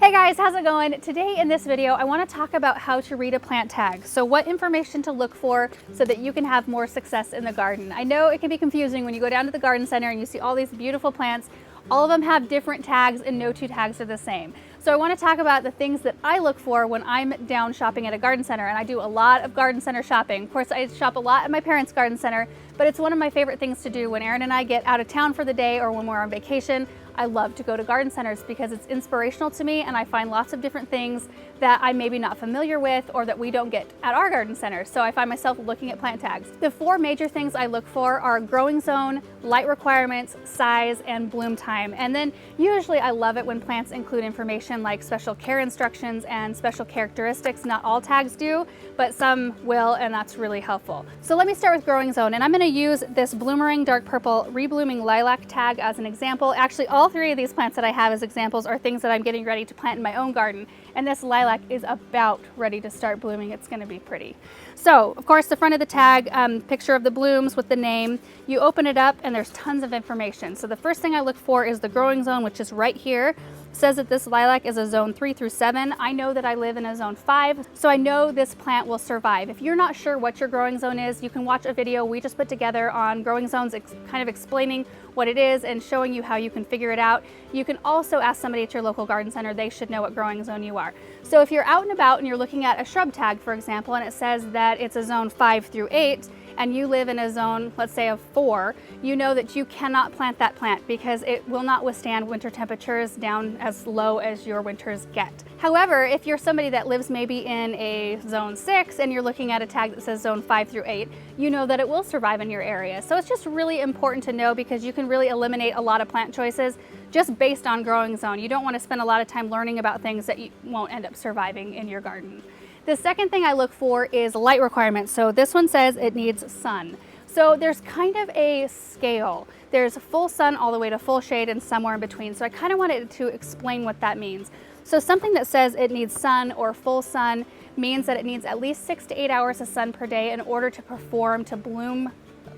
Hey guys, how's it going? Today in this video, I want to talk about how to read a plant tag. So what information to look for so that you can have more success in the garden. I know it can be confusing when you go down to the garden center and you see all these beautiful plants. All of them have different tags and no two tags are the same. So I want to talk about the things that I look for when I'm down shopping at a garden center, and I do a lot of garden center shopping. Of course, I shop a lot at my parents' garden center, but it's one of my favorite things to do when Aaron and I get out of town for the day or when we're on vacation. I love to go to garden centers because it's inspirational to me and I find lots of different things that I'm maybe not familiar with or that we don't get at our garden center. So I find myself looking at plant tags. The four major things I look for are growing zone, light requirements, size, and bloom time. And then usually I love it when plants include information like special care instructions and special characteristics. Not all tags do, but some will, and that's really helpful. So let me start with growing zone, and I'm going to use this Bloomerang Dark Purple Reblooming Lilac tag as an example. Actually, all three of these plants that I have as examples are things that I'm getting ready to plant in my own garden, and this lilac is about ready to start blooming. It's going to be pretty. So, of course, the front of the tag, picture of the blooms with the name. You open it up and there's tons of information. So the first thing I look for is the growing zone, which is right here. It says that this lilac is a zone 3 through 7. I know that I live in a zone 5, so I know this plant will survive. If you're not sure what your growing zone is, you can watch a video we just put together on growing zones, kind of explaining what it is and showing you how you can figure it out. You can also ask somebody at your local garden center. They should know what growing zone you are. So if you're out and about and you're looking at a shrub tag, for example, and it says that it's a zone 5 through 8, and you live in a zone, let's say, of 4, you know that you cannot plant that plant because it will not withstand winter temperatures down as low as your winters get. However, if you're somebody that lives maybe in a zone 6 and you're looking at a tag that says zone 5 through 8, you know that it will survive in your area. So it's just really important to know because you can really eliminate a lot of plant choices just based on growing zone. You don't want to spend a lot of time learning about things that you won't end up surviving in your garden. The second thing I look for is light requirements. So this one says it needs sun. So there's kind of a scale. There's full sun all the way to full shade and somewhere in between. So I kind of wanted to explain what that means. So something that says it needs sun or full sun means that it needs at least 6 to 8 hours of sun per day in order to perform, to bloom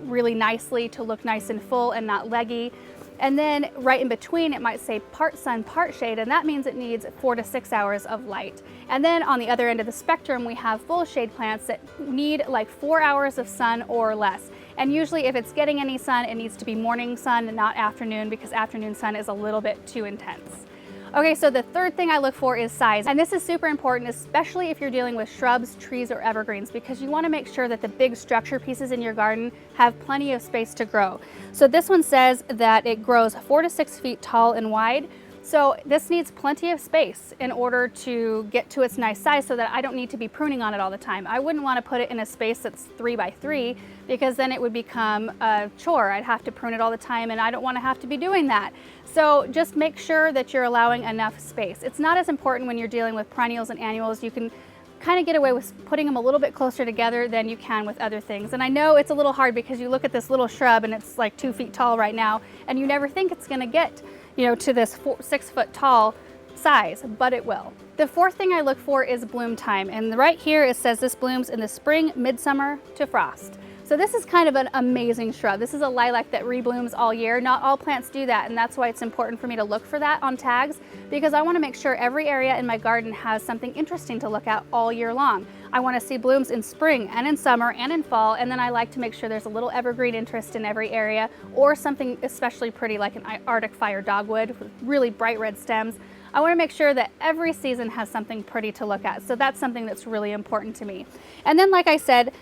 really nicely, to look nice and full and not leggy. And then right in between, it might say part sun, part shade, and that means it needs 4 to 6 hours of light. And then on the other end of the spectrum, we have full shade plants that need like 4 hours of sun or less. And usually if it's getting any sun, it needs to be morning sun and not afternoon because afternoon sun is a little bit too intense. Okay, so the third thing I look for is size. And this is super important, especially if you're dealing with shrubs, trees, or evergreens, because you want to make sure that the big structure pieces in your garden have plenty of space to grow. So this one says that it grows 4 to 6 feet tall and wide. So this needs plenty of space in order to get to its nice size so that I don't need to be pruning on it all the time. I wouldn't want to put it in a space that's 3 by 3 because then it would become a chore. I'd have to prune it all the time and I don't want to have to be doing that. So just make sure that you're allowing enough space. It's not as important when you're dealing with perennials and annuals. You can kind of get away with putting them a little bit closer together than you can with other things. And I know it's a little hard because you look at this little shrub and it's like 2 feet tall right now and you never think it's going to get, you know, to this 6 foot tall size, but it will. The fourth thing I look for is bloom time. And right here it says this blooms in the spring, midsummer to frost. So this is kind of an amazing shrub. This is a lilac that reblooms all year. Not all plants do that, and that's why it's important for me to look for that on tags because I want to make sure every area in my garden has something interesting to look at all year long. I want to see blooms in spring and in summer and in fall, and then I like to make sure there's a little evergreen interest in every area or something especially pretty like an Arctic fire dogwood with really bright red stems. I want to make sure that every season has something pretty to look at. So that's something that's really important to me. And then, like I said,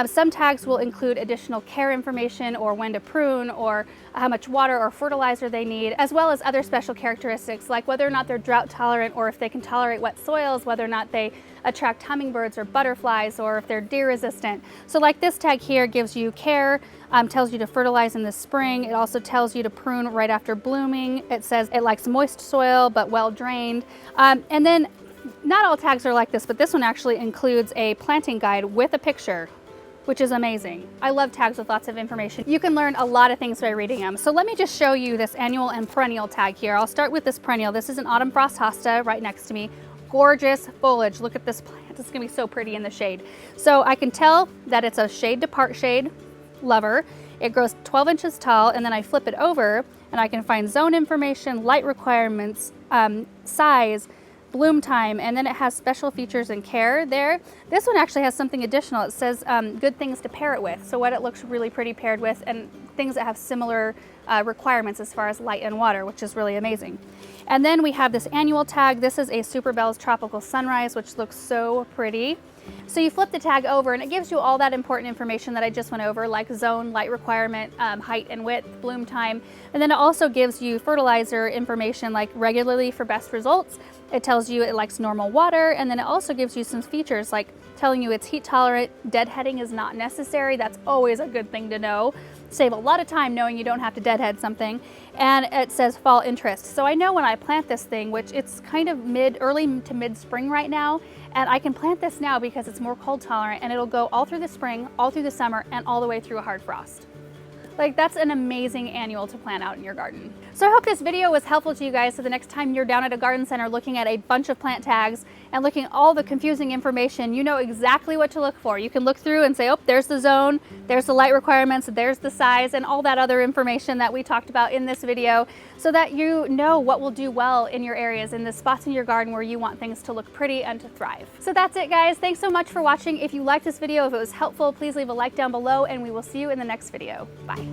some tags will include additional care information or when to prune or how much water or fertilizer they need, as well as other special characteristics like whether or not they're drought tolerant or if they can tolerate wet soils, whether or not they attract hummingbirds or butterflies, or if they're deer resistant. So like this tag here gives you care, tells you to fertilize in the spring. It also tells you to prune right after blooming. It says it likes moist soil but well drained. And then not all tags are like this, but this one actually includes a planting guide with a picture, which is amazing. I love tags with lots of information. You can learn a lot of things by reading them. So let me just show you this annual and perennial tag here. I'll start with this perennial. This is an autumn frost hosta right next to me. Gorgeous foliage. Look at this plant. It's gonna be so pretty in the shade. So I can tell that it's a shade to part shade lover. It grows 12 inches tall, and then I flip it over and I can find zone information, light requirements, size, bloom time, and then it has special features and care there. This one actually has something additional. It says good things to pair it with. So what it looks really pretty paired with, and things that have similar requirements as far as light and water, which is really amazing. And then we have this annual tag. This is a Superbells Tropical Sunrise, which looks so pretty. So you flip the tag over and it gives you all that important information that I just went over, like zone, light requirement, height and width, bloom time. And then it also gives you fertilizer information like regularly for best results. It tells you it likes normal water, and then it also gives you some features like telling you it's heat tolerant, deadheading is not necessary. That's always a good thing to know. Save a lot of time knowing you don't have to deadhead something. And it says fall interest. So I know when I plant this thing, which it's kind of early to mid spring right now, and I can plant this now because it's more cold tolerant, and it'll go all through the spring, all through the summer, and all the way through a hard frost. Like, that's an amazing annual to plant out in your garden. So I hope this video was helpful to you guys, so the next time you're down at a garden center looking at a bunch of plant tags and looking at all the confusing information, you know exactly what to look for. You can look through and say, oh, there's the zone, there's the light requirements, there's the size, and all that other information that we talked about in this video, so that you know what will do well in your areas, in the spots in your garden where you want things to look pretty and to thrive. So that's it, guys. Thanks so much for watching. If you liked this video, if it was helpful, please leave a like down below, and we will see you in the next video. Bye.